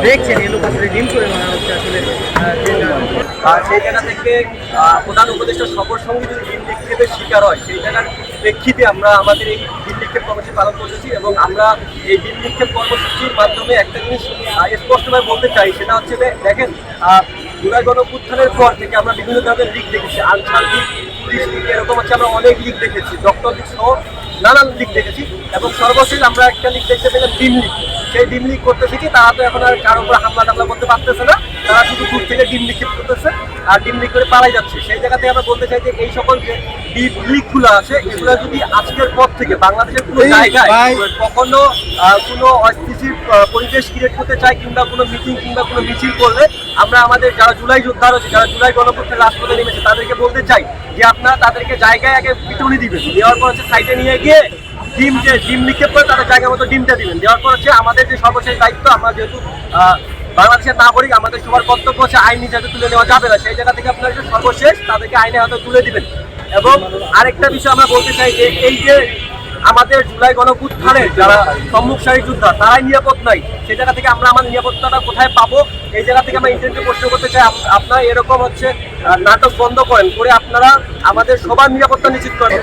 দেখছেন এই লোক আসলে ডিম করে মারা হচ্ছে আসলে সেই জায়গা থেকে প্রধান উপদেষ্টা সফর সঙ্গে যদি ডিম নিক্ষেপের শিকার হয় সেই জায়গার প্রেক্ষিতে আমরা আমাদের এই ডিম নিক্ষেপ কর্মসূচি পালন করতেছি এবং আমরা এই ডিম নিক্ষেপ কর্মসূচির মাধ্যমে একটা জিনিস স্পষ্টভাবে বলতে চাই, সেটা হচ্ছে যে দেখেন জুলাই গণঅভ্যুত্থানের পর থেকে আমরা বিভিন্ন ধরনের লিগ দেখেছি, আনসার লিগ, পুলিশ লিগ, এরকম হচ্ছে আমরা অনেক লিগ দেখেছি, ডক্টর লিগ সহ নানান লিগ দেখেছি এবং সর্বশেষ আমরা একটা লিগ দেখতে পেলাম ডিম লিগ। সেই ডিম লিগ করতেছে কি তারা তো এখন আর কারোর উপরে হামলা টামলা করতে পারতেছে না, তারা শুধু দূর থেকে ডিম নিক্ষেপ করতেছে আর ডিম লিগ করে পালাই যাচ্ছে। সেই জায়গা থেকে আমরা বলতে চাই যে এই সকল যে ডিম লিগগুলো আছে এগুলো যদি আজকের পর থেকে বাংলাদেশের কোনো জায়গায় কখনো কোনো অস্থিতিশীল পরিবেশ ক্রিয়েট করতে চায় কিংবা কোনো মিটিং কিংবা কোনো মিছিল করলে আমরা আমাদের যারা জুলাই যোদ্ধা রয়েছে, যারা জুলাই গণঅভ্যুত্থানের রাজপথে নেমেছে তাদেরকে বলতে চাই যে আপনারা তাদেরকে জায়গায় আগে পিটুনি দিবেন, দেওয়ার পর হচ্ছে সাইডে নিয়ে গিয়ে ডিম নিক্ষেপ করে তাদের জায়গা মতো ডিমটা দিবেন। দেওয়ার পর হচ্ছে আমাদের যে সর্বশেষ দায়িত্ব, আমরা যেহেতু বাংলাদেশের নাগরিক, আমাদের সবার কর্তব্য হচ্ছে আইন নিজেকে তুলে নেওয়া যাবে না, সেই জায়গা থেকে আপনারা সর্বশেষ তাদেরকে আইনে হয়তো তুলে দিবেন। এবং আরেকটা বিষয় আমরা বলতে চাই যে এই যে আমাদের জুলাই গণঅভ্যুত্থানের যারা সম্মুখ সারি যোদ্ধা তারাই নিরাপদ নাই, সেই জায়গা থেকে আমরা আমাদের নিরাপত্তাটা কোথায় পাবো, এই জায়গা থেকে আমরা ইন্টারনেটে প্রশ্ন করতে চাই। আপনারা এরকম হচ্ছে নাটক বন্ধ করেন করে আপনারা আমাদের সবার নিরাপত্তা নিশ্চিত করেন।